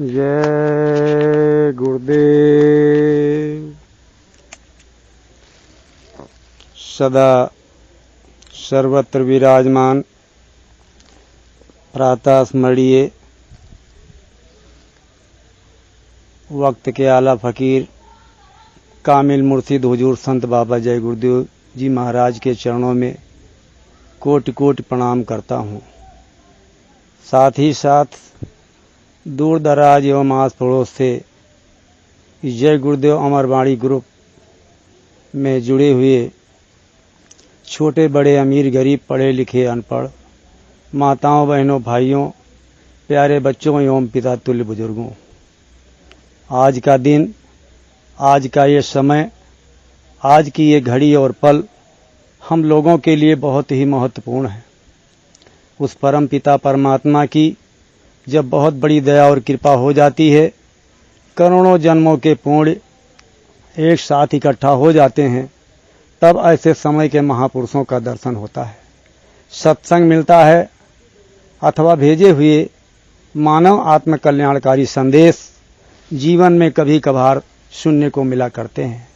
जय गुरुदेव। सदा सर्वत्र विराजमान प्रातः स्मरणीय वक्त के आला फकीर कामिल मुर्शिद हुजूर संत बाबा जय गुरुदेव जी महाराज के चरणों में कोटि कोटि प्रणाम करता हूँ। साथ ही साथ दूर दराज एवं आस पड़ोस से जय गुरुदेव अमरवाणी ग्रुप में जुड़े हुए छोटे बड़े अमीर गरीब पढ़े लिखे अनपढ़ माताओं बहनों भाइयों प्यारे बच्चों एवं पिता तुल्य बुजुर्गों, आज का दिन, आज का ये समय, आज की ये घड़ी और पल हम लोगों के लिए बहुत ही महत्वपूर्ण है। उस परम पिता परमात्मा की जब बहुत बड़ी दया और कृपा हो जाती है, करोड़ों जन्मों के पुण्य एक साथ इकट्ठा हो जाते हैं, तब ऐसे समय के महापुरुषों का दर्शन होता है, सत्संग मिलता है अथवा भेजे हुए मानव आत्म कल्याणकारी संदेश जीवन में कभी कभार सुनने को मिला करते हैं।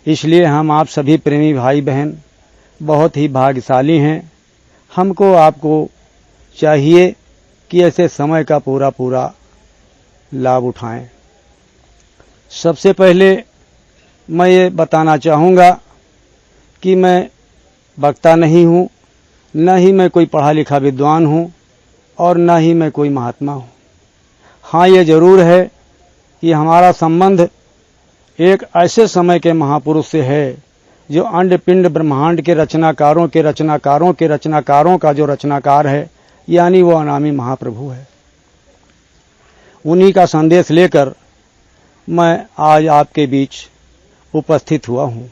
इसलिए हम आप सभी प्रेमी भाई बहन बहुत ही भाग्यशाली हैं। हमको आपको चाहिए कि ऐसे समय का पूरा पूरा लाभ उठाएं। सबसे पहले मैं ये बताना चाहूँगा कि मैं वक्ता नहीं हूँ, न ही मैं कोई पढ़ा लिखा विद्वान हूँ और न ही मैं कोई महात्मा हूँ। हाँ, ये जरूर है कि हमारा संबंध एक ऐसे समय के महापुरुष से है जो अंड पिंड ब्रह्मांड के रचनाकारों के रचनाकारों के रचनाकारों का जो रचनाकार है, यानी वो अनामी महाप्रभु है। उन्हीं का संदेश लेकर मैं आज आपके बीच उपस्थित हुआ हूँ।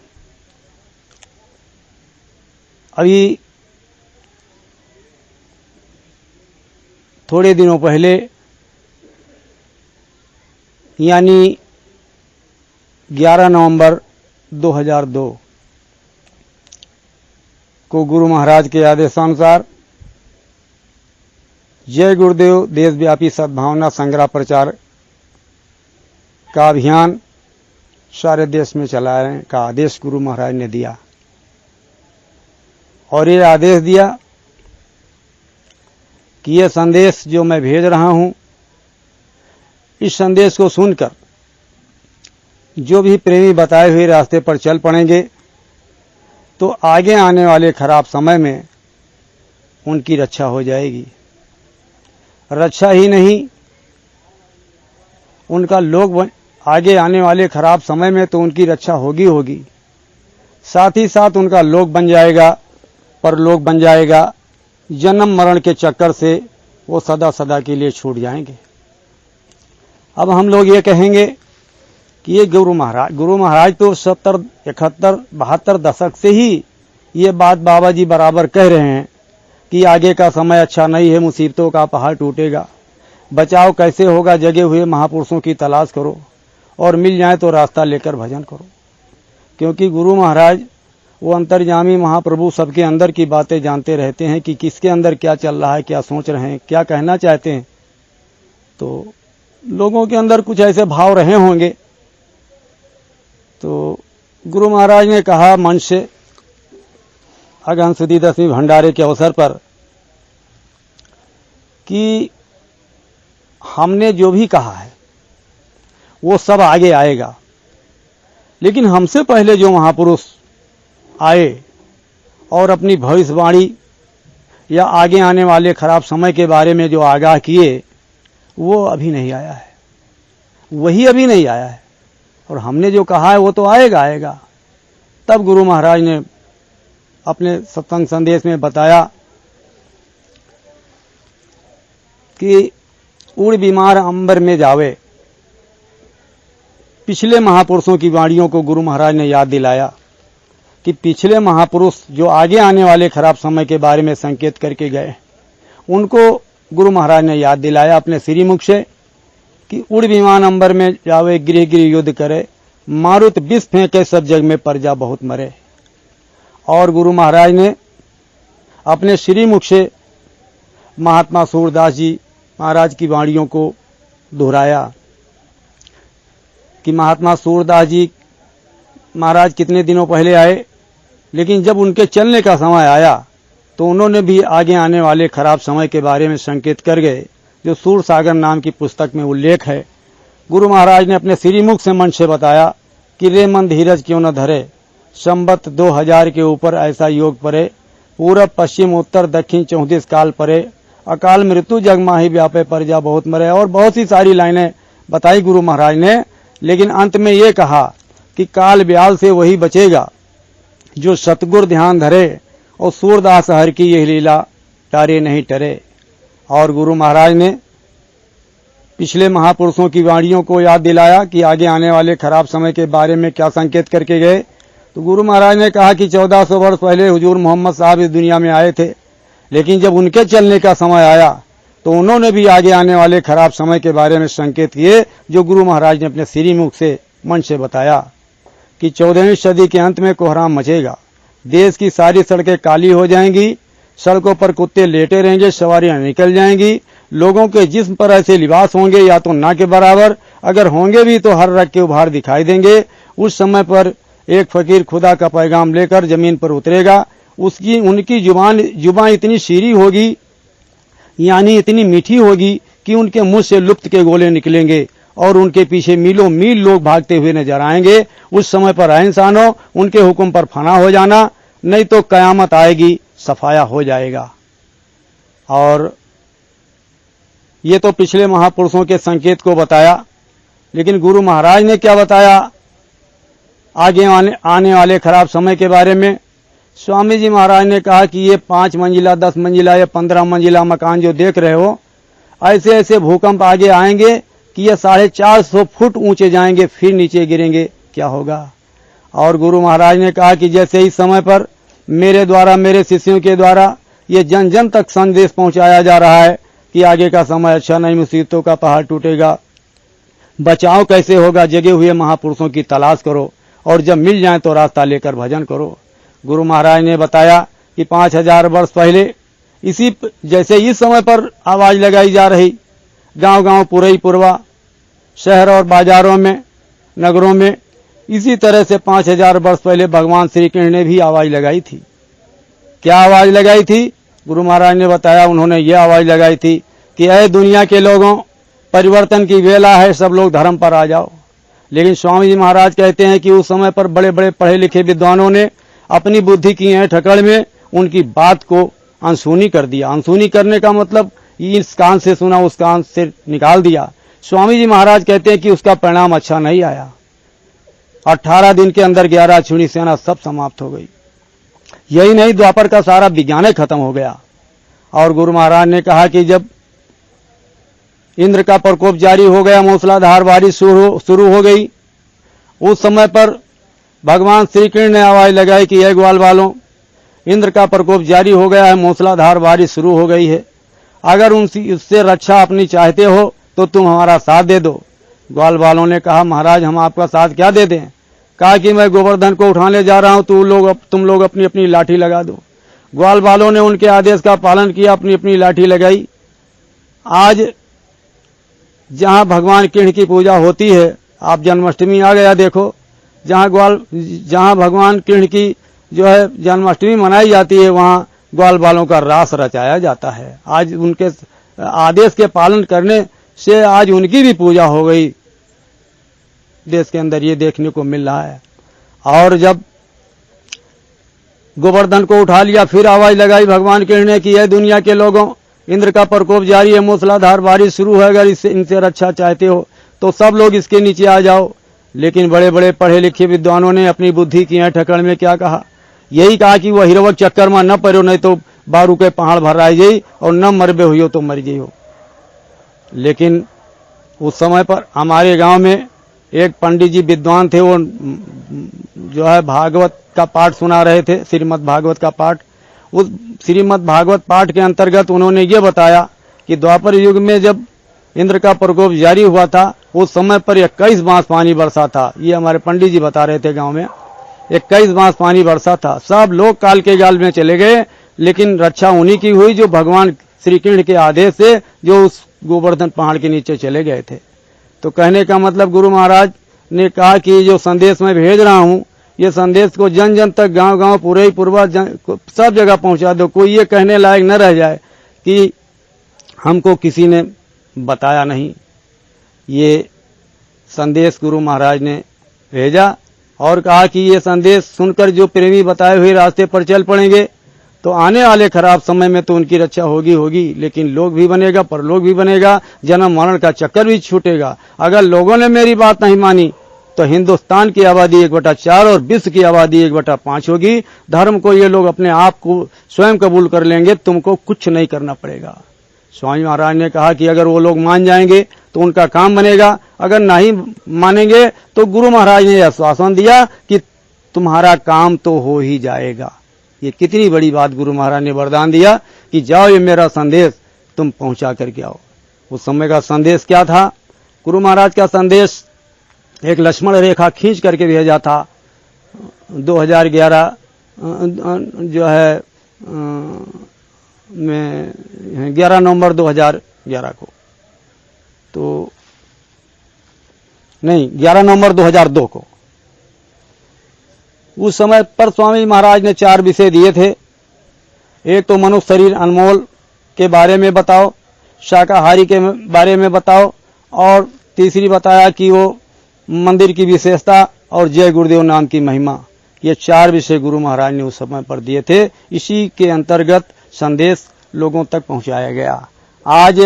अभी थोड़े दिनों पहले यानी 11 नवंबर 2002 को गुरु महाराज के आदेशानुसार जय गुरुदेव देशव्यापी सद्भावना संग्रह प्रचार का अभियान सारे देश में चलाने का आदेश गुरु महाराज ने दिया। और ये आदेश दिया कि यह संदेश जो मैं भेज रहा हूं, इस संदेश को सुनकर जो भी प्रेमी बताए हुए रास्ते पर चल पड़ेंगे तो आगे आने वाले खराब समय में उनकी रक्षा हो जाएगी। रक्षा ही नहीं, उनका लोग आगे आने वाले खराब समय में तो उनकी रक्षा होगी, साथ ही साथ उनका लोग बन जाएगा, परलोक बन जाएगा। जन्म मरण के चक्कर से वो सदा सदा के लिए छूट जाएंगे। अब हम लोग ये कहेंगे कि ये गुरु महाराज तो 70, 71, 72 दशक से ही ये बात बाबा जी बराबर कह रहे हैं कि आगे का समय अच्छा नहीं है, मुसीबतों का पहाड़ टूटेगा, बचाव कैसे होगा, जगे हुए महापुरुषों की तलाश करो और मिल जाए तो रास्ता लेकर भजन करो। क्योंकि गुरु महाराज वो अंतर्यामी महाप्रभु सबके अंदर की बातें जानते रहते हैं कि किसके अंदर क्या चल रहा है, क्या सोच रहे हैं, क्या कहना चाहते हैं। तो लोगों के अंदर कुछ ऐसे भाव रहे होंगे। तो गुरु महाराज ने कहा मंच से अगहन सुदी 10वीं भंडारे के अवसर पर कि हमने जो भी कहा है वो सब आगे आएगा, लेकिन हमसे पहले जो महापुरुष आए और अपनी भविष्यवाणी या आगे आने वाले खराब समय के बारे में जो आगाह किए, वो अभी नहीं आया है, वही अभी नहीं आया है। और हमने जो कहा है वो तो आएगा। तब गुरु महाराज ने अपने सत्संग संदेश में बताया कि उड़ बीमार अंबर में जावे। पिछले महापुरुषों की वाणियों को गुरु महाराज ने याद दिलाया कि पिछले महापुरुष जो आगे आने वाले खराब समय के बारे में संकेत करके गए, उनको गुरु महाराज ने याद दिलाया अपने श्रीमुख से कि उड़ विमान अंबर में जावे, गृह गृह युद्ध करे, मारुत विष फेंके सब जग में प्रजा बहुत मरे। और गुरु महाराज ने अपने श्रीमुख से महात्मा सूरदास जी महाराज की वाणियों को दोहराया कि महात्मा सूरदास जी महाराज कितने दिनों पहले आए, लेकिन जब उनके चलने का समय आया तो उन्होंने भी आगे आने वाले खराब समय के बारे में संकेत कर गए, जो सूर सागर नाम की पुस्तक में उल्लेख है। गुरु महाराज ने अपने श्रीमुख से मन से बताया कि रे मन धीरज क्यों न धरे, संवत 2000 के ऊपर ऐसा योग परे, पूरब पश्चिम उत्तर दक्षिण 34 काल परे, अकाल मृत्यु जग माही व्यापे परजा बहुत मरे। और बहुत सी सारी लाइनें बताई गुरु महाराज ने, लेकिन अंत में ये कहा कि काल ब्याल से वही बचेगा जो सतगुर ध्यान धरे, और सूरदास हर की यह लीला टारे नहीं टरे। और गुरु महाराज ने पिछले महापुरुषों की वाणियों को याद दिलाया कि आगे आने वाले खराब समय के बारे में क्या संकेत करके गए। तो गुरु महाराज ने कहा कि 1400 वर्ष पहले हुजूर मोहम्मद साहब इस दुनिया में आए थे, लेकिन जब उनके चलने का समय आया तो उन्होंने भी आगे आने वाले खराब समय के बारे में संकेत किए, जो गुरु महाराज ने अपने श्रीमुख से मन से बताया कि 14वीं सदी के अंत में कोहराम मचेगा, देश की सारी सड़कें काली हो जाएंगी, सड़कों पर कुत्ते लेटे रहेंगे, सवारियां निकल जाएंगी, लोगों के जिस्म पर ऐसे लिबास होंगे या तो ना के बराबर, अगर होंगे भी तो हर रग के उभार दिखाई देंगे। उस समय पर एक फकीर खुदा का पैगाम लेकर जमीन पर उतरेगा, उनकी जुबान इतनी शीरी होगी, यानी इतनी मीठी होगी कि उनके मुंह से लुप्त के गोले निकलेंगे और उनके पीछे मीलों मील लोग भागते हुए नजर आएंगे। उस समय पर इंसानों उनके हुक्म पर फना हो जाना, नहीं तो कयामत आएगी, सफाया हो जाएगा। और ये तो पिछले महापुरुषों के संकेत को बताया, लेकिन गुरु महाराज ने क्या बताया आगे आने वाले खराब समय के बारे में। स्वामी जी महाराज ने कहा कि ये 5 मंजिला 10 मंजिला या 15 मंजिला मकान जो देख रहे हो, ऐसे ऐसे भूकंप आगे आएंगे कि ये 450 फुट ऊंचे जाएंगे, फिर नीचे गिरेंगे, क्या होगा। और गुरु महाराज ने कहा कि जैसे इस समय पर मेरे द्वारा, मेरे शिष्यों के द्वारा ये जन जन तक संदेश पहुंचाया जा रहा है कि आगे का समय अच्छा नहीं, मुसीबतों का पहाड़ टूटेगा, बचाव कैसे होगा, जगे हुए महापुरुषों की तलाश करो और जब मिल जाए तो रास्ता लेकर भजन करो। गुरु महाराज ने बताया कि 5000 वर्ष पहले जैसे इस समय पर आवाज लगाई जा रही, गांव-गांव पुरई पुरवा, शहर और बाजारों में, नगरों में, इसी तरह से 5000 वर्ष पहले भगवान श्री कृष्ण ने भी आवाज लगाई थी। क्या आवाज लगाई थी? गुरु महाराज ने बताया, उन्होंने ये आवाज लगाई थी कि ऐ दुनिया के लोगों, परिवर्तन की वेला है, सब लोग धर्म पर आ जाओ। लेकिन स्वामी जी महाराज कहते हैं कि उस समय पर बड़े बड़े पढ़े लिखे विद्वानों ने अपनी बुद्धि की ठकड़ में उनकी बात को अनसुनी कर दिया। अनसुनी करने का मतलब इस कान से सुना उस कान से निकाल दिया। स्वामी जी महाराज कहते हैं कि उसका परिणाम अच्छा नहीं आया। 18 दिन के अंदर 11 अक्षौहिणी सेना सब समाप्त हो गई। यही नहीं, द्वापर का सारा विज्ञान खत्म हो गया। और गुरु महाराज ने कहा कि जब इंद्र का प्रकोप जारी हो गया, मूसलाधार बारिश शुरू हो गई, उस समय पर भगवान श्री कृष्ण ने आवाज लगाई कि हे ग्वाल वालों, इंद्र का प्रकोप जारी हो गया है, मूसलाधार बारिश शुरू हो गई है, अगर उससे रक्षा अपनी चाहते हो तो तुम हमारा साथ दे दो। ग्वाल वालों ने कहा, महाराज हम आपका साथ क्या दे दें। कहा कि मैं गोवर्धन को उठाने जा रहा हूं, तुम लोग अपनी अपनी लाठी लगा दो। ग्वाल वालों ने उनके आदेश का पालन किया, अपनी अपनी लाठी लगाई। आज जहां भगवान कृष्ण की पूजा होती है, आप जन्माष्टमी आ गया देखो, जहां भगवान कृष्ण की जो है जन्माष्टमी मनाई जाती है, वहां ग्वाल बालों का रास रचाया जाता है। आज उनके आदेश के पालन करने से आज उनकी भी पूजा हो गई, देश के अंदर ये देखने को मिल रहा है। और जब गोवर्धन को उठा लिया, फिर आवाज लगाई भगवान कृष्ण ने कि यह दुनिया के लोगों, इंद्र का प्रकोप जारी है, मूसलाधार बारिश शुरू है, अगर इनसे रक्षा चाहते हो तो सब लोग इसके नीचे आ जाओ। लेकिन बड़े बड़े पढ़े लिखे विद्वानों ने अपनी बुद्धि की ठकड़ में क्या कहा, यही कहा कि वह हिरवक चक्कर में न पड़ो, नहीं तो बारू के पहाड़ भराई जाई और न मरबे हुई तो मर गई हो। लेकिन उस समय पर हमारे गांव में एक पंडित जी विद्वान थे, वो जो है भागवत का पाठ सुना रहे थे, श्रीमद् भागवत का पाठ। उस श्रीमद् भागवत पाठ के अंतर्गत उन्होंने ये बताया कि द्वापर युग में जब इंद्र का प्रकोप जारी हुआ था, उस समय पर 21 मास पानी बरसा था। ये हमारे पंडित जी बता रहे थे, गांव में 21 मास पानी बरसा था। सब लोग काल के गाल में चले गए, लेकिन रक्षा उन्हीं की हुई जो भगवान श्री कृष्ण के आदेश से, जो उस गोवर्धन पहाड़ के नीचे चले गए थे। तो कहने का मतलब गुरु महाराज ने कहा कि जो संदेश मैं भेज रहा हूं, ये संदेश को जन जन तक, गांव गांव, पूरे पूर्वज सब जगह पहुंचा दो। कोई ये कहने लायक न रह जाए कि हमको किसी ने बताया नहीं। ये संदेश गुरु महाराज ने भेजा और कहा कि ये संदेश सुनकर जो प्रेमी बताए हुए रास्ते पर चल पड़ेंगे तो आने वाले खराब समय में तो उनकी रक्षा होगी, लेकिन लोक भी बनेगा, परलोक भी बनेगा, जन्म मरण का चक्कर भी छूटेगा। अगर लोगों ने मेरी बात नहीं मानी तो हिंदुस्तान की आबादी 1/4 और विश्व की आबादी 1/5 होगी। धर्म को ये लोग अपने आप को स्वयं कबूल कर लेंगे, तुमको कुछ नहीं करना पड़ेगा। स्वामी महाराज ने कहा कि अगर वो लोग मान जाएंगे तो उनका काम बनेगा, अगर नहीं मानेंगे तो गुरु महाराज ने आश्वासन दिया कि तुम्हारा काम तो हो ही जाएगा। ये कितनी बड़ी बात गुरु महाराज ने वरदान दिया कि जाओ, ये मेरा संदेश तुम पहुंचा करके आओ। उस समय का संदेश क्या था? गुरु महाराज का संदेश एक लक्ष्मण रेखा खींच करके भेजा था 2011 जो है में 11 नवंबर 2011 को, तो नहीं 11 नवंबर 2002 को। उस समय पर स्वामी महाराज ने 4 विषय दिए थे। एक तो मनुष्य शरीर अनमोल के बारे में बताओ, शाकाहारी के बारे में बताओ, और तीसरी बताया कि वो मंदिर की विशेषता और जय गुरुदेव नाम की महिमा। ये 4 विषय गुरु महाराज ने उस समय पर दिए थे। इसी के अंतर्गत संदेश लोगों तक पहुंचाया गया। आज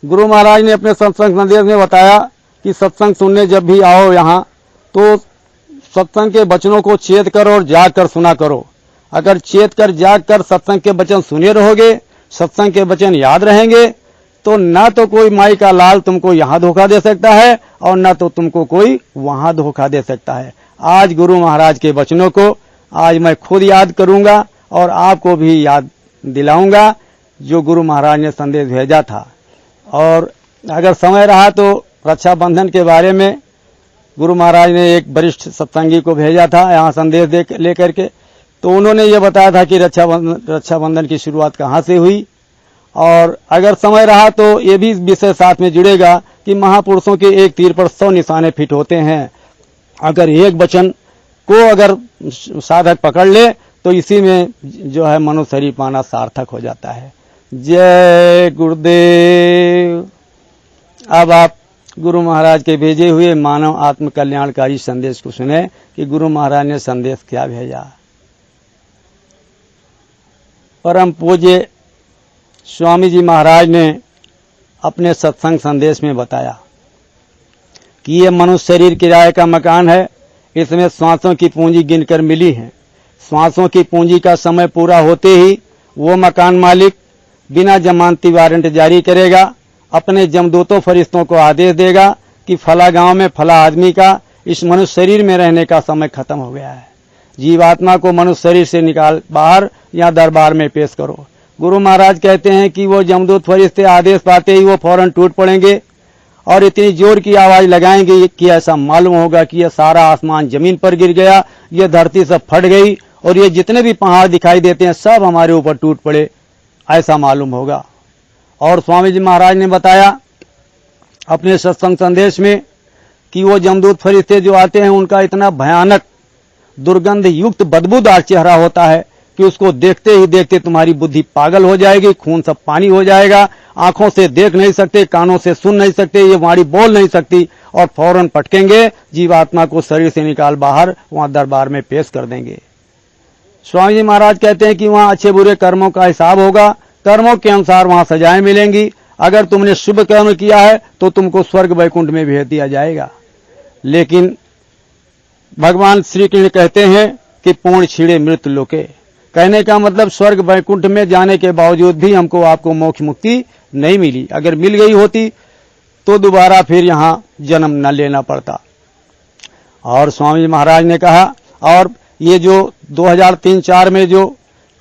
गुरु महाराज ने अपने सत्संग संदेश में बताया कि सत्संग सुनने जब भी आओ यहाँ, तो सत्संग के वचनों को चेत कर और जाग कर सुना करो। अगर चेत कर जाग कर सत्संग के वचन सुने रहोगे, सत्संग के वचन याद रहेंगे, तो ना तो कोई माई का लाल तुमको यहाँ धोखा दे सकता है और ना तो तुमको कोई वहां धोखा दे सकता है। आज गुरु महाराज के वचनों को आज मैं खुद याद करूंगा और आपको भी याद दिलाऊंगा जो गुरु महाराज ने संदेश भेजा था। और अगर समय रहा तो रक्षाबंधन के बारे में गुरु महाराज ने एक वरिष्ठ सत्संगी को भेजा था यहाँ संदेश लेकर के, तो उन्होंने ये बताया था कि रक्षाबंधन की शुरुआत कहाँ से हुई। और अगर समय रहा तो ये भी विषय साथ में जुड़ेगा कि महापुरुषों के एक तीर पर 100 निशाने फिट होते हैं। अगर एक वचन को अगर साधक पकड़ ले तो इसी में जो है मनुष्य शरीर पाना सार्थक हो जाता है। जय गुरुदेव। अब आप गुरु महाराज के भेजे हुए मानव आत्म कल्याणकारी संदेश को सुने कि गुरु महाराज ने संदेश क्या भेजा। परम पूज्य स्वामी जी महाराज ने अपने सत्संग संदेश में बताया कि ये मनुष्य शरीर किराए का मकान है, इसमें श्वासों की पूंजी गिनकर मिली है। श्वासों की पूंजी का समय पूरा होते ही वो मकान मालिक बिना जमानती वारंट जारी करेगा, अपने जमदूतों फरिश्तों को आदेश देगा कि फला गांव में फला आदमी का इस मनुष्य शरीर में रहने का समय खत्म हो गया है। जीवात्मा को मनुष्य शरीर से निकाल बाहर या दरबार में पेश करो। गुरु महाराज कहते हैं कि वो जमदूत फरिश्ते आदेश पाते ही वो फौरन टूट पड़ेंगे और इतनी जोर की आवाज लगाएंगे कि ऐसा मालूम होगा कि यह सारा आसमान जमीन पर गिर गया, ये धरती सब फट गई और ये जितने भी पहाड़ दिखाई देते हैं सब हमारे ऊपर टूट पड़े, ऐसा मालूम होगा। और स्वामी जी महाराज ने बताया अपने सत्संग संदेश में कि वो जमदूत फरिश्ते जो आते हैं उनका इतना भयानक दुर्गंध युक्त बदबूदार चेहरा होता है कि उसको देखते ही देखते तुम्हारी बुद्धि पागल हो जाएगी, खून सब पानी हो जाएगा, आंखों से देख नहीं सकते, कानों से सुन नहीं सकते, ये वाणी बोल नहीं सकती और फौरन पटकेंगे, जीवात्मा को शरीर से निकाल बाहर वहां दरबार में पेश कर देंगे। स्वामी जी महाराज कहते हैं कि वहां अच्छे बुरे कर्मों का हिसाब होगा, कर्मों के अनुसार वहां सजाएं मिलेंगी। अगर तुमने शुभ कर्म किया है तो तुमको स्वर्ग वैकुंठ में भेज दिया जाएगा। लेकिन भगवान श्री कृष्ण कहते हैं कि पूर्ण छिड़े मृत्यु लोके, कहने का मतलब स्वर्ग वैकुंठ में जाने के बावजूद भी हमको आपको मोक्ष मुक्ति नहीं मिली। अगर मिल गई होती तो दोबारा फिर यहां जन्म न लेना पड़ता। और स्वामी महाराज ने कहा, और ये जो 2003-4 में जो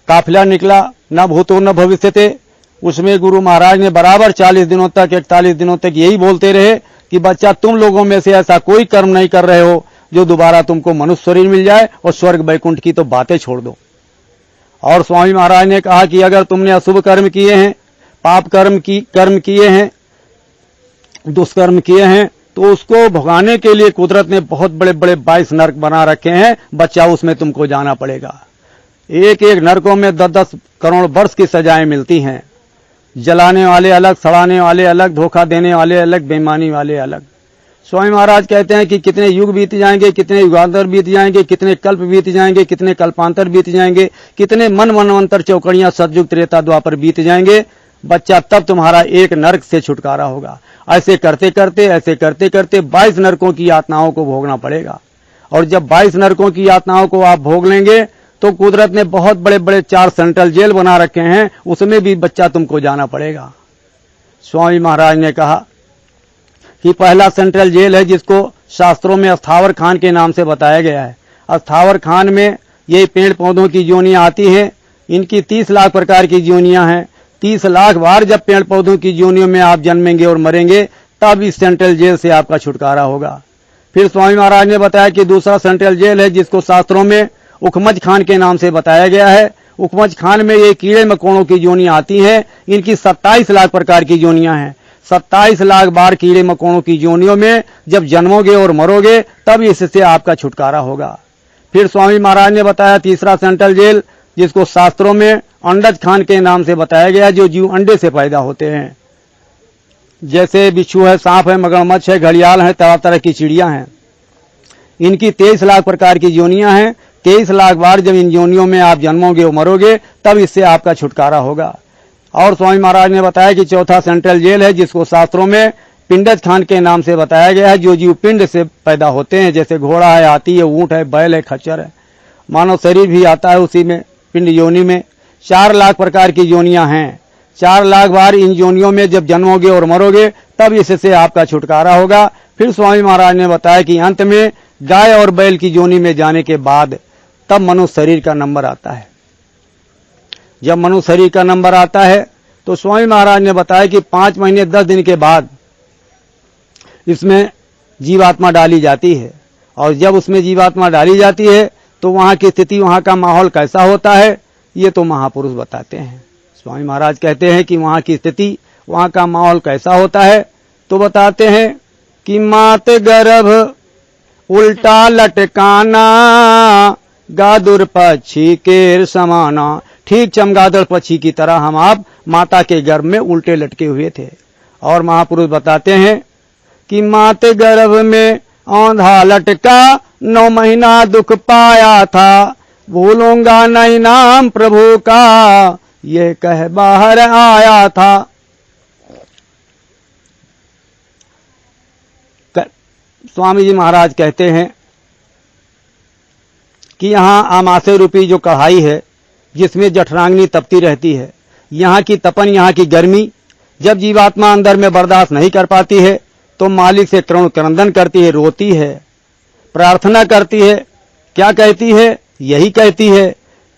काफिला निकला, न भूतो न भविष्यते, उसमें गुरु महाराज ने बराबर 40 दिनों तक 41 दिनों तक यही बोलते रहे कि बच्चा तुम लोगों में से ऐसा कोई कर्म नहीं कर रहे हो जो दोबारा तुमको मनुष्य शरीर मिल जाए, और स्वर्ग वैकुंठ की तो बातें छोड़ दो। और स्वामी महाराज ने कहा कि अगर तुमने अशुभ कर्म किए हैं, पाप कर्म किए हैं, दुष्कर्म किए हैं तो उसको भुगाने के लिए कुदरत ने बहुत बड़े बड़े 22 नरक बना रखे हैं। बच्चा, उसमें तुमको जाना पड़ेगा। एक एक नरकों में 10-10 करोड़ वर्ष की सजाएं मिलती हैं। जलाने वाले अलग, सड़ाने वाले अलग, धोखा देने वाले अलग, बेईमानी वाले अलग। स्वामी महाराज कहते हैं कि कितने युग बीत जाएंगे, कितने युगांतर बीत जाएंगे, कितने कल्प बीत जाएंगे, कितने कल्पांतर बीत जाएंगे, कितने मनवंतर चौकड़ियां सतयुग त्रेता द्वापर बीत जाएंगे। बच्चा, तब तुम्हारा एक नरक से छुटकारा होगा। ऐसे करते करते 22 नरकों की यातनाओं को भोगना पड़ेगा। और जब 22 नरकों की यातनाओं को आप भोग लेंगे तो कुदरत ने बहुत बड़े बड़े 4 सेंट्रल जेल बना रखे हैं, उसमें भी बच्चा तुमको जाना पड़ेगा। स्वामी महाराज ने कहा कि पहला सेंट्रल जेल है जिसको शास्त्रों में अस्थावर खान के नाम से बताया गया है। अस्थावर खान में ये पेड़ पौधों की योनियां आती हैं। इनकी 30 लाख प्रकार की योनियां हैं। 30 लाख बार जब पेड़ पौधों की योनियों में आप जन्मेंगे और मरेंगे, तब इस सेंट्रल जेल से आपका छुटकारा होगा। फिर स्वामी महाराज ने बताया कि दूसरा सेंट्रल जेल है जिसको शास्त्रों में उखमज खान के नाम से बताया गया है। उखमज खान में ये कीड़े मकोड़ों की योनियां आती हैं। इनकी 27 लाख प्रकार की योनियां हैं। 27 लाख बार कीड़े मकोड़ों की योनियों में जब जन्मोगे और मरोगे, तब इससे आपका छुटकारा होगा। फिर स्वामी महाराज ने बताया तीसरा सेंट्रल जेल जिसको शास्त्रों में अंडज खान के नाम से बताया गया, जो जीव अंडे से पैदा होते हैं। जैसे बिच्छू है, सांप है, मगरमच्छ है, घड़ियाल है, तरह तरह की चिड़ियां हैं। इनकी 23 लाख प्रकार की योनियां हैं। 23 लाख बार जब इन योनियों में आप जन्मोगे और मरोगे, तब इससे आपका छुटकारा होगा। और स्वामी महाराज ने बताया कि चौथा सेंट्रल जेल है जिसको शास्त्रों में पिंडज खान के नाम से बताया गया है, जो जीव पिंड से पैदा होते हैं। जैसे घोड़ा है, हाथी है, ऊंट है, बैल है, खच्चर है। मानव शरीर भी आता है उसी में, पिंड योनि में। 4 लाख प्रकार की योनियां हैं। 4 लाख बार इन योनियों में जब जन्मोगे और मरोगे, तब इससे आपका छुटकारा होगा। फिर स्वामी महाराज ने बताया कि अंत में गाय और बैल की योनि में जाने के बाद तब मनुष्य शरीर का नंबर आता है। जब मनुष्य शरीर का नंबर आता है तो स्वामी महाराज ने बताया कि 5 महीने 10 दिन के बाद इसमें जीवात्मा डाली जाती है। और जब उसमें जीवात्मा डाली जाती है तो वहां की स्थिति, वहां का माहौल कैसा होता है, ये तो महापुरुष बताते हैं। स्वामी महाराज कहते हैं कि वहां की स्थिति, वहां का माहौल कैसा होता है, तो बताते हैं कि मात गर्भ उल्टा लटकाना, गादुर पक्षी केर समाना। ठीक चमगादड़ पक्षी की तरह हम आप माता के गर्भ में उल्टे लटके हुए थे। और महापुरुष बताते हैं कि मात गर्भ में औंधा लटका, 9 महीना दुख पाया था, भूलूंगा नहीं नाम प्रभु का, ये कह बाहर आया था। स्वामी जी महाराज कहते हैं कि यहाँ आमाशय रूपी जो कढ़ाई है जिसमें जठरांगनी तपती रहती है, यहाँ की तपन, यहाँ की गर्मी जब जीवात्मा अंदर में बर्दाश्त नहीं कर पाती है तो मालिक से करुण क्रंदन करती है, रोती है, प्रार्थना करती है। क्या कहती है? यही कहती है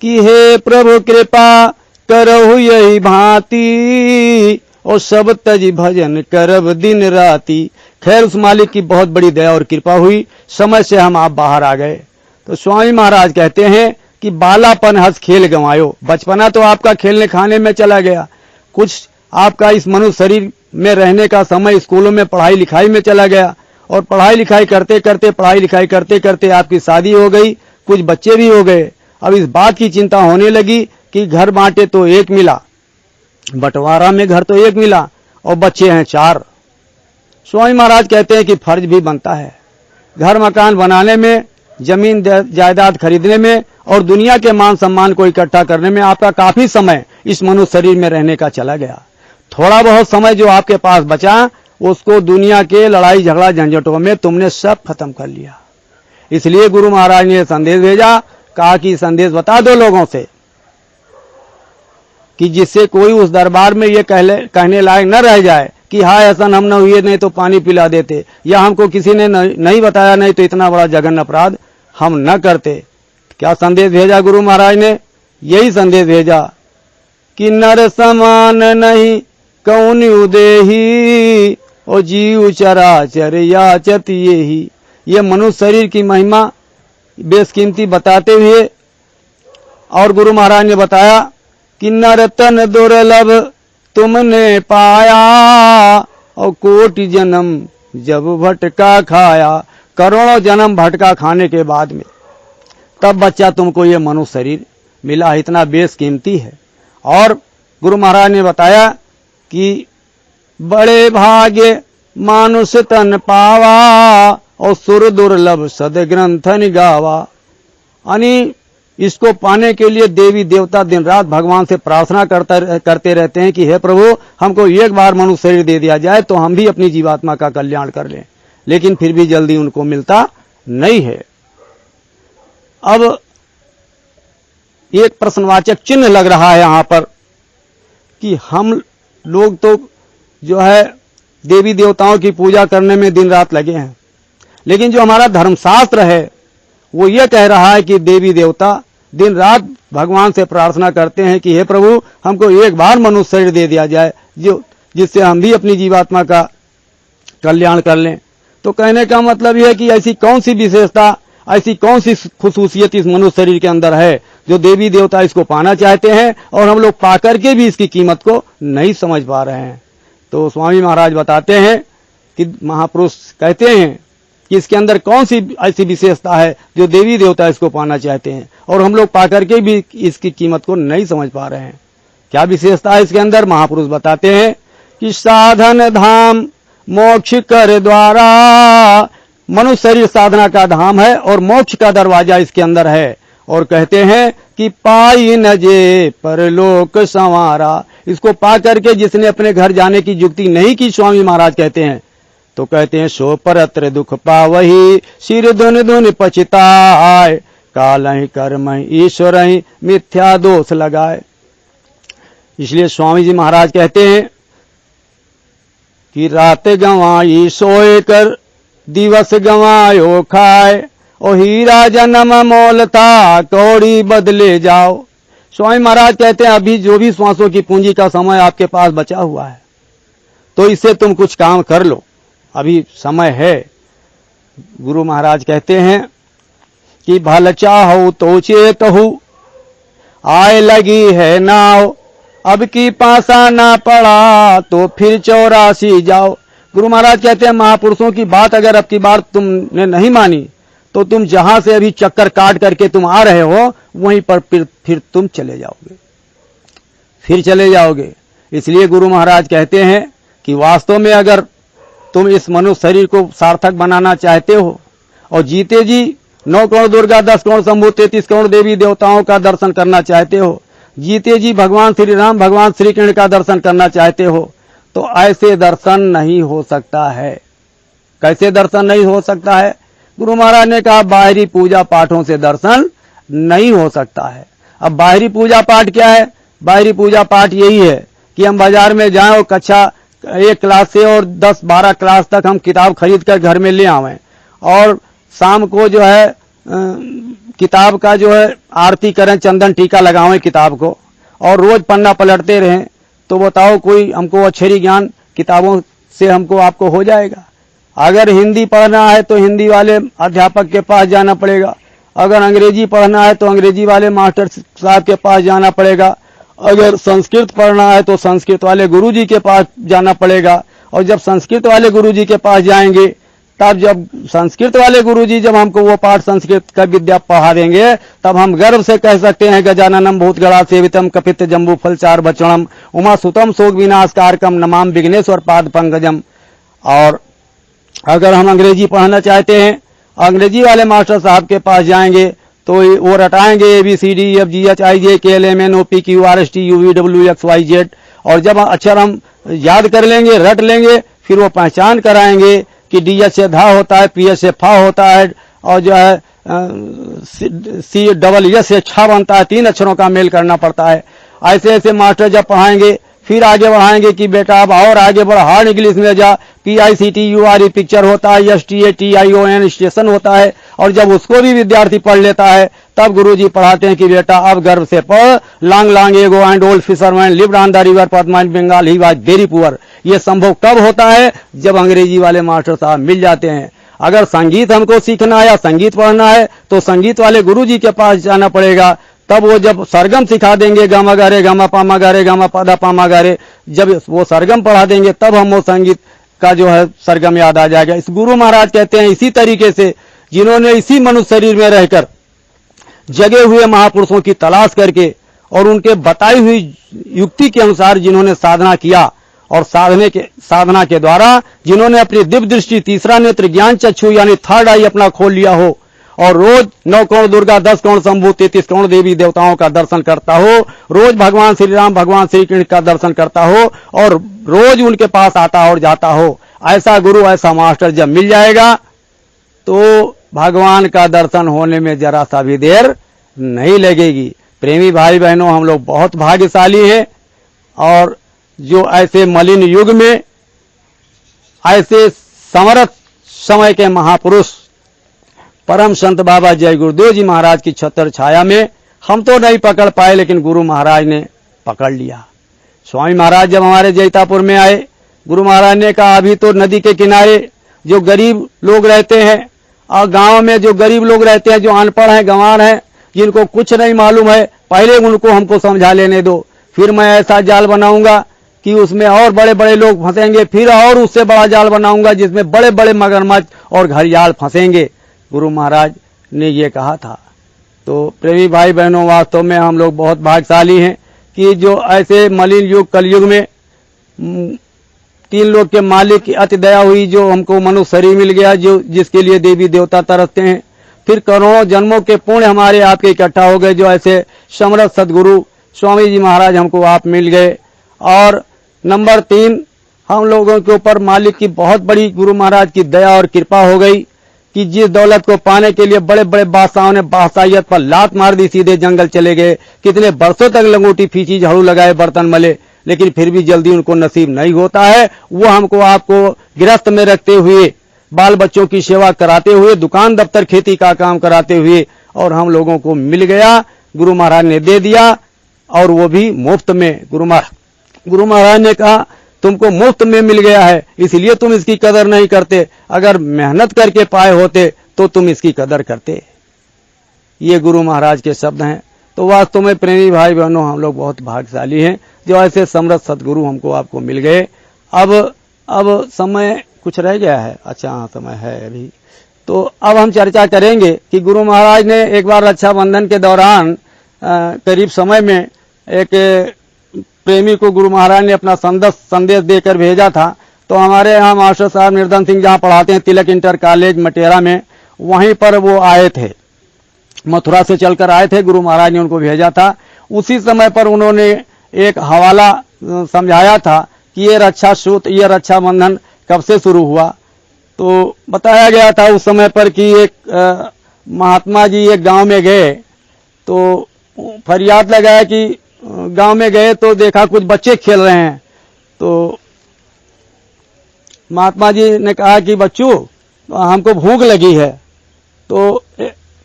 कि हे प्रभु कृपा करहु यही भांति, और सब तज भजन करब दिन राती। खैर उस मालिक की बहुत बड़ी दया और कृपा हुई, समय से हम आप बाहर आ गए। तो स्वामी महाराज कहते हैं कि बालापन हंस खेल गंवायो। बचपना तो आपका खेलने खाने में चला गया, कुछ आपका इस मनुष्य शरीर में रहने का समय स्कूलों में पढ़ाई लिखाई में चला गया, और पढ़ाई लिखाई करते करते आपकी शादी हो गई, कुछ बच्चे भी हो गए। अब इस बात की चिंता होने लगी कि घर बांटे तो एक मिला, बंटवारा में घर तो एक मिला और बच्चे हैं 4। स्वामी महाराज कहते हैं कि फर्ज भी बनता है घर मकान बनाने में, जमीन जायदाद खरीदने में और दुनिया के मान सम्मान को इकट्ठा करने में आपका काफी समय इस मनुष्य शरीर में रहने का चला गया। थोड़ा बहुत समय जो आपके पास बचा, उसको दुनिया के लड़ाई झगड़ा झंझटों में तुमने सब खत्म कर लिया। इसलिए गुरु महाराज ने संदेश भेजा, कहा कि संदेश बता दो लोगों से कि जिससे कोई उस दरबार में ये कहने लायक न रह जाए कि हाय हसन हम न हुए, नहीं तो पानी पिला देते, या हमको किसी ने नहीं बताया, नहीं तो इतना बड़ा जघन्य अपराध हम न करते। क्या संदेश भेजा गुरु महाराज ने? यही संदेश भेजा कि नर समान नहीं कौन उदेही, और जीव चराचर याचत यही। ये मनुष्य शरीर की महिमा बेशकीमती बताते हुए और गुरु महाराज ने बताया कि नर तन दुर्लभ तुमने पाया, और कोटि जन्म जब भटका खाया, करोड़ों जन्म भटका खाने के बाद में तब बच्चा तुमको ये मनुष्य शरीर मिला, इतना बेशकीमती है। और गुरु महाराज ने बताया कि बड़े भाग्य मानुष तन पावा और सुर दुर्लभ सदग्रंथन गावा। यानी इसको पाने के लिए देवी देवता दिन रात भगवान से प्रार्थना करते रहते हैं कि हे प्रभु, हमको एक बार मनुष्य शरीर दे दिया जाए तो हम भी अपनी जीवात्मा का कल्याण कर लें, लेकिन फिर भी जल्दी उनको मिलता नहीं है। अब एक प्रश्नवाचक चिन्ह लग रहा है यहां पर कि हम लोग तो जो है देवी देवताओं की पूजा करने में दिन रात लगे हैं, लेकिन जो हमारा धर्मशास्त्र है वो ये कह रहा है कि देवी देवता दिन रात भगवान से प्रार्थना करते हैं कि हे प्रभु, हमको एक बार मनुष्य शरीर दे दिया जाए जिससे हम भी अपनी जीवात्मा का कल्याण कर लें। तो कहने का मतलब यह है कि ऐसी कौन सी विशेषता, ऐसी कौन सी खुसूसियत इस मनुष्य शरीर के अंदर है जो देवी देवता इसको पाना चाहते हैं और हम लोग पाकर के भी इसकी कीमत को नहीं समझ पा रहे हैं। तो स्वामी महाराज बताते हैं कि महापुरुष कहते हैं कि इसके अंदर कौन सी ऐसी विशेषता है जो देवी देवता इसको पाना चाहते हैं और हम लोग पाकर के भी इसकी कीमत को नहीं समझ पा रहे हैं। क्या विशेषता है इसके अंदर? महापुरुष बताते हैं कि साधन धाम मोक्ष कर द्वारा, मनुष्य शरीर साधना का धाम है और मोक्ष का दरवाजा इसके अंदर है। और कहते हैं कि पाई न जे परलोक संवारा, इसको पा करके जिसने अपने घर जाने की युक्ति नहीं की, स्वामी महाराज कहते हैं, तो कहते हैं सो परत्र दुख पावही, सिर धुन धुन पछताए, काल ही कर्म ही ईश्वर ही मिथ्या दोष लगाए। इसलिए स्वामी जी महाराज कहते हैं कि रात गंवाई सोए कर, दिवस गंवायो खाए, और हीरा जन्म मोल था कौड़ी बदले जाओ। स्वामी महाराज कहते हैं अभी जो भी श्वासों की पूंजी का समय आपके पास बचा हुआ है तो इससे तुम कुछ काम कर लो, अभी समय है। गुरु महाराज कहते हैं कि भल चाहो तो चेत हो, आए लगी है नाव, अब की पासा ना पड़ा तो फिर 84 जाओ। गुरु महाराज कहते हैं महापुरुषों की बात अगर अब की बार तुमने नहीं मानी तो तुम जहां से अभी चक्कर काट करके तुम आ रहे हो वहीं पर फिर तुम चले जाओगे। इसलिए गुरु महाराज कहते हैं कि वास्तव में अगर तुम इस मनुष्य शरीर को सार्थक बनाना चाहते हो और जीते जी 9 करोड़ दुर्गा, 10 करोड़ शंभु, 33 करोड़ देवी देवताओं का दर्शन करना चाहते हो, जीते जी भगवान श्री राम, भगवान श्री कृष्ण का दर्शन करना चाहते हो, तो ऐसे दर्शन नहीं हो सकता है। कैसे दर्शन नहीं हो सकता है? गुरु महाराज ने कहा बाहरी पूजा पाठों से दर्शन नहीं हो सकता है। अब बाहरी पूजा पाठ क्या है? बाहरी पूजा पाठ यही है कि हम बाजार में जाएं और कक्षा 1 क्लास से और 10-12 क्लास तक हम किताब खरीद कर घर में ले आवें और शाम को जो है किताब का जो है आरती करें, चंदन टीका लगावें किताब को और रोज पन्ना पलटते रहें। तो बताओ कोई हमको अक्षरी ज्ञान किताबों से हमको आपको हो जाएगा? अगर हिंदी पढ़ना है तो हिंदी वाले अध्यापक के पास जाना पड़ेगा, अगर अंग्रेजी पढ़ना है तो अंग्रेजी वाले मास्टर साहब के पास जाना पड़ेगा, अगर संस्कृत पढ़ना है तो संस्कृत वाले गुरुजी के पास जाना पड़ेगा। और जब संस्कृत वाले गुरुजी के पास जाएंगे तब जब संस्कृत वाले गुरुजी जब हमको वो पाठ संस्कृत का विद्या पढ़ा देंगे तब हम गर्व से कह सकते हैं गजाननम भूतगणा सेवितम कपित जम्बू फलचार भक्षणम उमा सुतम शोक विनाशकारकम नमाम विघ्नेश्वर पाद पंकजम। और अगर हम अंग्रेजी पढ़ना चाहते हैं, अंग्रेजी वाले मास्टर साहब के पास जाएंगे तो वो रटाएंगे ABCDEFGHIJ KLMN OPQRST UVWXYZ, और जब अक्षर हम याद कर लेंगे, रट लेंगे, फिर वो पहचान कराएंगे कि DH से धा होता है, PH से फा होता है और जो है CSS से छा बनता है, 3 अक्षरों का मेल करना पड़ता है। ऐसे ऐसे मास्टर जब पढ़ाएंगे फिर आगे बढ़ाएंगे कि बेटा अब और आगे बढ़, हार्ड इंग्लिश में जा, PICTURE पिक्चर होता है, STATION स्टेशन होता है। और जब उसको भी विद्यार्थी पढ़ लेता है तब गुरुजी पढ़ाते हैं कि बेटा अब गर्व से पढ़, long long ago and old fisherman lived on the river Padma in Bengal, he was very poor. ये संभव कब होता है? जब अंग्रेजी वाले मास्टर साहब मिल जाते हैं। अगर संगीत हमको सीखना है या संगीत पढ़ना है तो संगीत वाले गुरुजी के पास जाना पड़ेगा। तब वो जब सरगम सिखा देंगे, गामा गारे गामा पामा गारे गामा पादा पामा गारे, जब वो सरगम पढ़ा देंगे तब हम वो संगीत का जो है सरगम याद आ जाएगा। इस गुरु महाराज कहते हैं इसी तरीके से जिन्होंने इसी मनुष्य शरीर में रहकर जगे हुए महापुरुषों की तलाश करके और उनके बताई हुई युक्ति के अनुसार जिन्होंने साधना किया और साधना के द्वारा जिन्होंने अपनी दिव्य दृष्टि, तीसरा नेत्र, ज्ञान चक्षु यानी थर्ड आई अपना खोल लिया हो और रोज 9 करोड़ दुर्गा, 10 करोड़ शंभु, 33 करोड़ देवी देवताओं का दर्शन करता हो, रोज भगवान श्री राम, भगवान श्री कृष्ण का दर्शन करता हो और रोज उनके पास आता और जाता हो, ऐसा गुरु, ऐसा मास्टर जब मिल जाएगा तो भगवान का दर्शन होने में जरा सा भी देर नहीं लगेगी। प्रेमी भाई बहनों, हम लोग बहुत भाग्यशाली हैं और जो ऐसे मलिन युग में ऐसे समर्थ समय के महापुरुष परम संत बाबा जय गुरुदेव जी महाराज की छत्र छाया में हम तो नहीं पकड़ पाए, लेकिन गुरु महाराज ने पकड़ लिया। स्वामी महाराज जब हमारे जैतापुर में आए, गुरु महाराज ने कहा अभी तो नदी के किनारे जो गरीब लोग रहते हैं और गांव में जो गरीब लोग रहते हैं, जो अनपढ़ हैं, गंवार हैं, जिनको कुछ नहीं मालूम है, पहले उनको हमको समझा लेने दो, फिर मैं ऐसा जाल बनाऊंगा कि उसमें और बड़े बड़े लोग फंसेंगे, फिर और उससे बड़ा जाल बनाऊंगा जिसमें बड़े बड़े मगरमच्छ और घड़ियाल फंसेंगे। गुरु महाराज ने ये कहा था। तो प्रेमी भाई बहनों, वास्तव में हम लोग बहुत भाग्यशाली हैं कि जो ऐसे मलिन युग कलयुग में 3 लोग के मालिक की अति दया हुई, जो हमको मनुष्य शरीर मिल गया, जो जिसके लिए देवी देवता तरसते हैं, फिर करोड़ों जन्मों के पुण्य हमारे आपके इकट्ठा हो गए, जो ऐसे समर्थ सदगुरु स्वामी जी महाराज हमको आप मिल गए। और नंबर 3, हम लोगों के ऊपर मालिक की बहुत बड़ी गुरु महाराज की दया और कृपा हो गई कि जिस दौलत को पाने के लिए बड़े बड़े बादशाहों ने बादशाहियत पर लात मार दी, सीधे जंगल चले गए, कितने बरसों तक लंगोटी फींची, झाड़ू लगाए, बर्तन मले, लेकिन फिर भी जल्दी उनको नसीब नहीं होता है। वो हमको आपको गिरफ्त में रखते हुए, बाल बच्चों की सेवा कराते हुए, दुकान दफ्तर खेती का काम कराते हुए और हम लोगों को मिल गया, गुरु महाराज ने दे दिया और वो भी मुफ्त में। गुरु महाराज ने कहा तुमको मुफ्त में मिल गया है, इसलिए तुम इसकी कदर नहीं करते, अगर मेहनत करके पाए होते तो तुम इसकी कदर करते। ये गुरु महाराज के शब्द हैं। तो वास्तव में प्रेमी भाई बहनों, हम लोग बहुत भाग्यशाली हैं जो ऐसे समर्थ सदगुरु हमको आपको मिल गए। अब समय कुछ रह गया है? अच्छा हाँ, समय है अभी। तो अब हम चर्चा करेंगे कि गुरु महाराज ने एक बार रक्षाबंधन के दौरान करीब समय में एक प्रेमी को गुरु महाराज ने अपना संदेश देकर भेजा था। तो हमारे यहाँ मास्टर साहब निर्धन सिंह जहाँ पढ़ाते हैं तिलक इंटर कॉलेज मटेरा में, वहीं पर वो आए थे, मथुरा से चलकर आए थे, गुरु महाराज ने उनको भेजा था। उसी समय पर उन्होंने एक हवाला समझाया था कि ये रक्षा सूत्र, ये रक्षाबंधन कब से शुरू हुआ। तो बताया गया था उस समय पर कि एक महात्मा जी एक गांव में गए तो फरियाद लगाया कि गांव में गए तो देखा कुछ बच्चे खेल रहे हैं। तो महात्मा जी ने कहा कि बच्चों हमको भूख लगी है। तो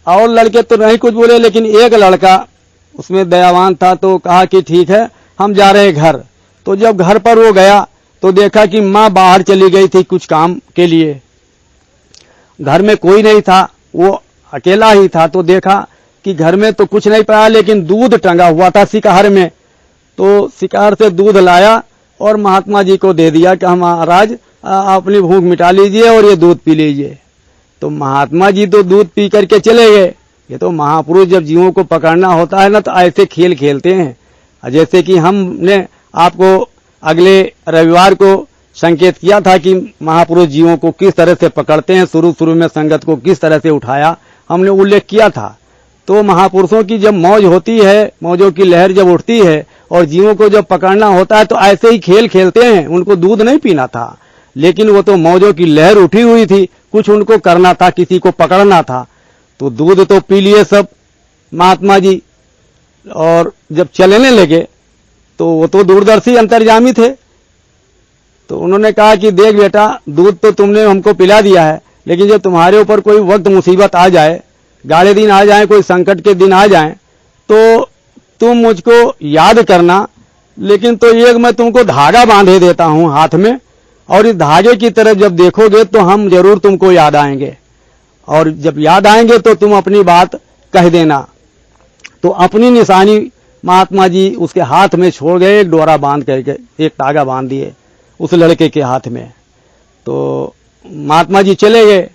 और लड़के तो नहीं कुछ बोले, लेकिन एक लड़का उसमें दयावान था तो कहा कि ठीक है हम जा रहे हैं घर। तो जब घर पर वो गया तो देखा कि माँ बाहर चली गई थी कुछ काम के लिए, घर में कोई नहीं था, वो अकेला ही था। तो देखा कि घर में तो कुछ नहीं पाया, लेकिन दूध टंगा हुआ था शिकार में। तो शिकार से दूध लाया और महात्मा जी को दे दिया कि महाराज अपनी भूख मिटा लीजिए और ये दूध पी लीजिए। तो महात्मा जी तो दूध पी करके चले गए। ये तो महापुरुष जब जीवों को पकड़ना होता है ना, तो ऐसे खेल खेलते हैं। जैसे कि हमने आपको अगले रविवार को संकेत किया था कि महापुरुष जीवों को किस तरह से पकड़ते हैं, शुरू में संगत को किस तरह से उठाया, हमने उल्लेख किया था। तो महापुरुषों की जब मौज होती है, मौजों की लहर जब उठती है और जीवों को जब पकड़ना होता है तो ऐसे ही खेल खेलते हैं। उनको दूध नहीं पीना था, लेकिन वो तो मौजों की लहर उठी हुई थी, कुछ उनको करना था, किसी को पकड़ना था। तो दूध तो पी लिए सब महात्मा जी, और जब चलने लगे तो वो तो दूरदर्शी अंतर्यामी थे। तो उन्होंने कहा कि देख बेटा, दूध तो तुमने हमको पिला दिया है, लेकिन जब तुम्हारे ऊपर कोई वक्त मुसीबत आ जाए, गाड़े दिन आ जाए, कोई संकट के दिन आ जाए, तो तुम मुझको याद करना। लेकिन तो एक मैं तुमको धागा बांधे देता हूं हाथ में, और इस धागे की तरफ जब देखोगे तो हम जरूर तुमको याद आएंगे, और जब याद आएंगे तो तुम अपनी बात कह देना। तो अपनी निशानी महात्मा जी उसके हाथ में छोड़ गए, एक डोरा बांध करके, एक धागा बांध दिए उस लड़के के हाथ में। तो महात्मा जी चले गए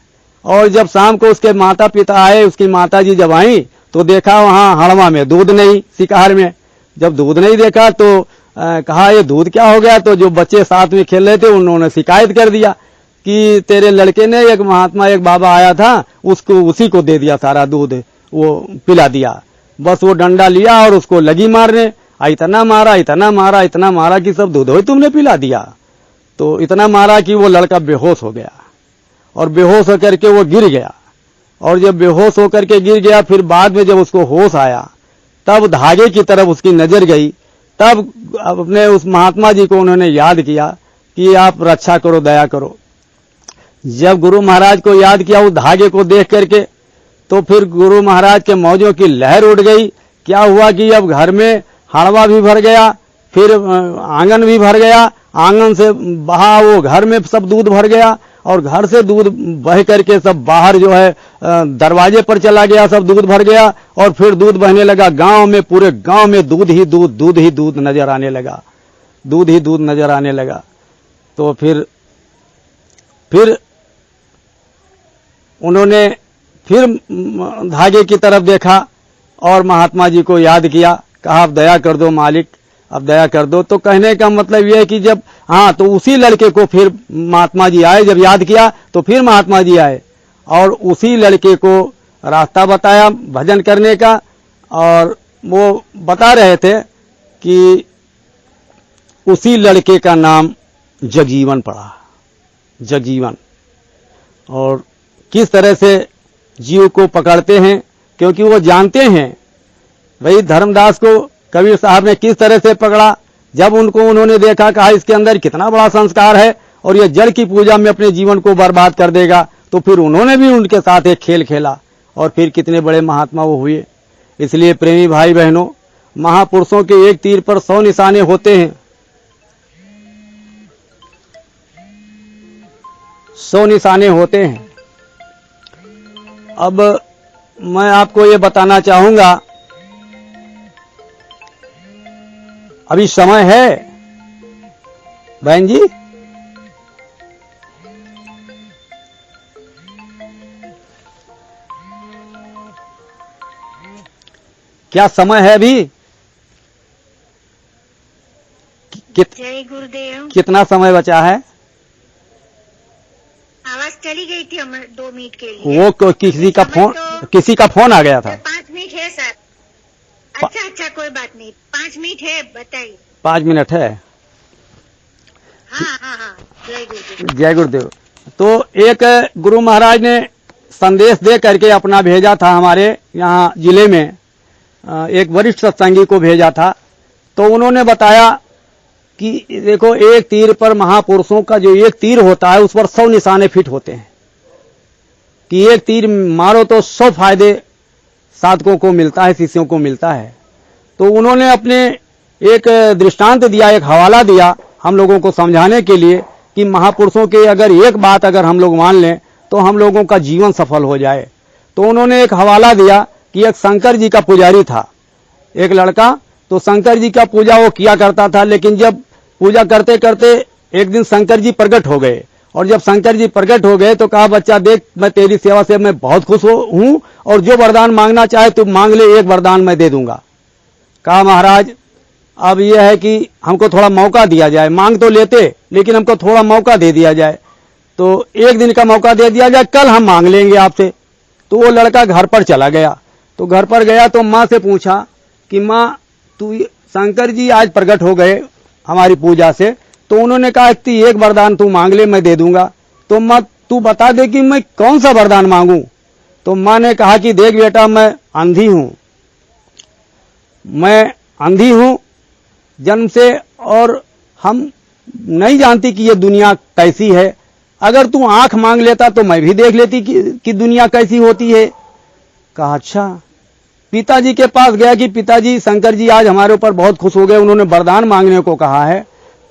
और जब शाम को उसके माता पिता आए, उसकी माता जी जब आई तो देखा वहां हड़वा में दूध नहीं, शिकार में। जब दूध नहीं देखा तो कहा ये दूध क्या हो गया। तो जो बच्चे साथ में खेल रहे थे उन्होंने शिकायत कर दिया कि तेरे लड़के ने एक महात्मा एक बाबा आया था उसको उसी को दे दिया सारा दूध, वो पिला दिया। बस वो डंडा लिया और उसको लगी मारने, इतना मारा इतना मारा इतना मारा कि सब दूध ही तुमने पिला दिया। तो इतना मारा कि वो लड़का बेहोश हो गया और बेहोश होकर के वो गिर गया। और जब बेहोश होकर के गिर गया फिर बाद में जब उसको होश आया तब धागे की तरफ उसकी नजर गई। तब अपने उस महात्मा जी को उन्होंने याद किया कि आप रक्षा करो, दया करो। जब गुरु महाराज को याद किया उस धागे को देख करके तो फिर गुरु महाराज के मौजों की लहर उठ गई। क्या हुआ कि अब घर में हाड़वा भी भर गया, फिर आंगन भी भर गया, आंगन से बहा वो घर में सब दूध भर गया और घर से दूध बह करके सब बाहर जो है दरवाजे पर चला गया, सब दूध भर गया। और फिर दूध बहने लगा गांव में, पूरे गांव में दूध ही दूध, दूध ही दूध नजर आने लगा, दूध ही दूध नजर आने लगा। तो फिर उन्होंने फिर धागे की तरफ देखा और महात्मा जी को याद किया, कहा अब दया कर दो मालिक, अब दया कर दो। तो कहने का मतलब यह है कि जब तो उसी लड़के को फिर महात्मा जी आए, जब याद किया तो फिर महात्मा जी आए और उसी लड़के को रास्ता बताया भजन करने का। और वो बता रहे थे कि उसी लड़के का नाम जगजीवन पड़ा, जगजीवन। और किस तरह से जीव को पकड़ते हैं, क्योंकि वो जानते हैं भाई धर्मदास को कबीर साहब ने किस तरह से पकड़ा। जब उन्होंने देखा, कहा इसके अंदर कितना बड़ा संस्कार है और ये जल की पूजा में अपने जीवन को बर्बाद कर देगा, तो फिर उन्होंने भी उनके साथ एक खेल खेला और फिर कितने बड़े महात्मा वो हुए। इसलिए प्रेमी भाई बहनों, महापुरुषों के एक तीर पर 100 निशाने होते हैं, 100 निशाने होते हैं। अब मैं आपको ये बताना चाहूंगा, अभी समय है बहन जी, क्या समय है अभी? जय गुरुदेव। कितना समय बचा है? आवाज चली गई थी 2 मिनट के लिए। वो किसी का फोन आ गया था। 5 मिनट है सर। अच्छा कोई बात नहीं, 5 मिनट है, बताइए। 5 मिनट है। हाँ, जय गुरुदेव। जय गुरुदेव। तो एक गुरु महाराज ने संदेश दे करके अपना भेजा था, हमारे यहाँ जिले में एक वरिष्ठ सत्संगी को भेजा था। तो उन्होंने बताया कि देखो, एक तीर पर महापुरुषों का जो एक तीर होता है उस पर 100 निशाने फिट होते हैं कि एक तीर मारो तो 100 फायदे साधकों को मिलता है, शिष्यों को मिलता है। तो उन्होंने अपने एक दृष्टांत दिया, एक हवाला दिया हम लोगों को समझाने के लिए कि महापुरुषों के अगर एक बात अगर हम लोग मान लें तो हम लोगों का जीवन सफल हो जाए। तो उन्होंने एक हवाला दिया कि एक शंकर जी का पुजारी था, एक लड़का। तो शंकर जी का पूजा वो किया करता था, लेकिन जब पूजा करते करते एक दिन शंकर जी प्रकट हो गए। और जब शंकर जी प्रकट हो गए तो कहा, बच्चा देख, मैं तेरी सेवा से मैं बहुत खुश हूं और जो वरदान मांगना चाहे तू मांग ले, एक वरदान मैं दे दूंगा। कहा, महाराज अब यह है कि हमको थोड़ा मौका दिया जाए, मांग तो लेते लेकिन हमको थोड़ा मौका दे दिया जाए। तो एक दिन का मौका दे दिया जाए, कल हम मांग लेंगे आपसे। तो वो लड़का घर पर चला गया। तो घर पर गया तो माँ से पूछा कि माँ, तू शंकर जी आज प्रकट हो गए हमारी पूजा से, तो उन्होंने कहा कि एक वरदान तू मांग ले, मैं दे दूंगा। तो माँ तू बता दे कि मैं कौन सा वरदान मांगू। तो माँ ने कहा कि देख बेटा, मैं अंधी हूं जन्म से, और हम नहीं जानती कि ये दुनिया कैसी है। अगर तू आंख मांग लेता तो मैं भी देख लेती कि दुनिया कैसी होती है। कहा, अच्छा। पिताजी के पास गया कि पिताजी, शंकर जी आज हमारे ऊपर बहुत खुश हो गए, उन्होंने वरदान मांगने को कहा है,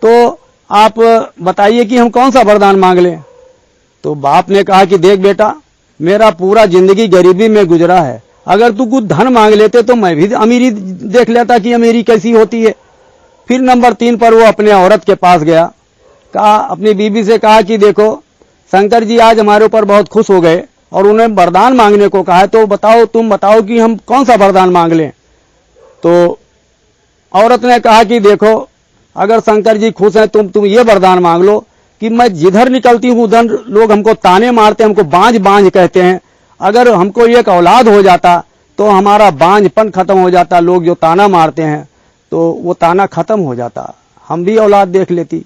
तो आप बताइए कि हम कौन सा वरदान मांग लें। तो बाप ने कहा कि देख बेटा, मेरा पूरा जिंदगी गरीबी में गुजरा है, अगर तू कुछ धन मांग लेते तो मैं भी अमीरी देख लेता कि अमीरी कैसी होती है। फिर नंबर 3 पर वो अपने औरत के पास गया, कहा, अपनी बीवी से कहा कि देखो शंकर जी आज हमारे ऊपर बहुत खुश हो गए और उन्हें वरदान मांगने को कहा है। तो बताओ, तुम बताओ कि हम कौन सा वरदान मांग लें। तो औरत ने कहा कि देखो, अगर शंकर जी खुश हैं, तुम ये वरदान मांग लो कि मैं जिधर निकलती हूँ उधर लोग हमको ताने मारते हैं, हमको बांझ बांझ कहते हैं। अगर हमको एक औलाद हो जाता तो हमारा बांझपन खत्म हो जाता, लोग जो ताना मारते हैं तो वो ताना खत्म हो जाता, हम भी औलाद देख लेती।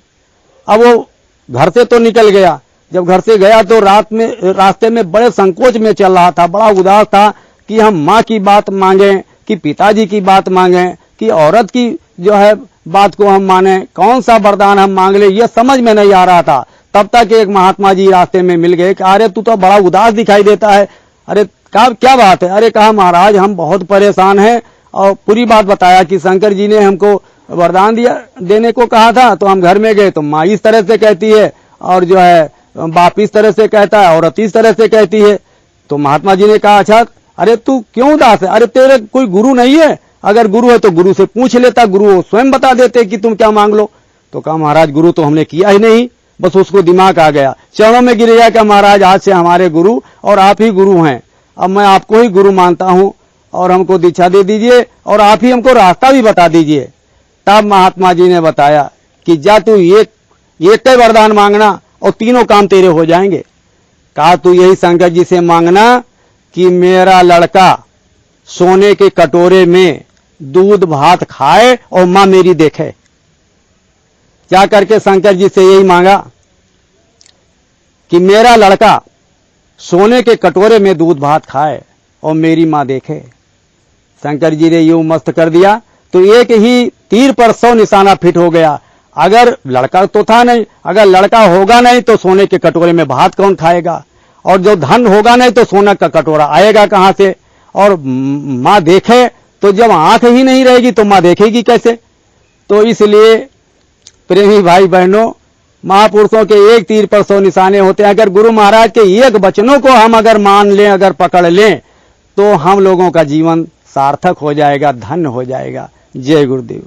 अब वो घर से तो निकल गया। जब घर से गया तो रास्ते में बड़े संकोच में चल रहा था, बड़ा उदास था कि हम माँ की बात मांगे कि पिताजी की बात मांगे कि औरत की जो है बात को हम माने, कौन सा वरदान हम मांग ले, ये समझ में नहीं आ रहा था। तब तक एक महात्मा जी रास्ते में मिल गए कि अरे तू तो बड़ा उदास दिखाई देता है। अरे क्या बात है? अरे कहा महाराज हम बहुत परेशान हैं, और पूरी बात बताया कि शंकर जी ने हमको वरदान देने को कहा था। तो हम घर में गए तो माँ इस तरह से कहती है, और जो है बाप इस तरह से कहता है, औरत इस तरह से कहती है। तो महात्मा जी ने कहा अच्छा, अरे तू क्यों उदास है? अरे तेरे कोई गुरु नहीं है? अगर गुरु है तो गुरु से पूछ लेता, गुरु स्वयं बता देते कि तुम क्या मांग लो। तो कहा महाराज गुरु तो हमने किया ही नहीं, बस उसको दिमाग आ गया, चरणों में गिर गया कि महाराज आज से हमारे गुरु और आप ही गुरु हैं, अब मैं आपको ही गुरु मानता हूं और हमको दीक्षा दे दीजिए और आप ही हमको रास्ता भी बता दीजिए। तब महात्मा जी ने बताया कि जा तू एक वरदान मांगना और तीनों काम तेरे हो जाएंगे। कहा तू यही शंकर जी से मांगना कि मेरा लड़का सोने के कटोरे में दूध भात खाए और मां मेरी देखे। क्या करके शंकर जी से यही मांगा कि मेरा लड़का सोने के कटोरे में दूध भात खाए और मेरी मां देखे। शंकर जी ने यूं मस्त कर दिया तो एक ही तीर पर 100 निशाना फिट हो गया। अगर लड़का तो था नहीं, अगर लड़का होगा नहीं तो सोने के कटोरे में भात कौन खाएगा, और जो धन होगा नहीं तो सोना का कटोरा आएगा कहां से, और मां देखे तो जब आंख ही नहीं रहेगी तो मां देखेगी कैसे। तो इसलिए प्रेमी भाई बहनों, महापुरुषों के एक तीर पर 100 निशाने होते हैं। अगर गुरु महाराज के एक वचनों को हम अगर मान लें, अगर पकड़ लें, तो हम लोगों का जीवन सार्थक हो जाएगा, धन्य हो जाएगा। जय गुरुदेव।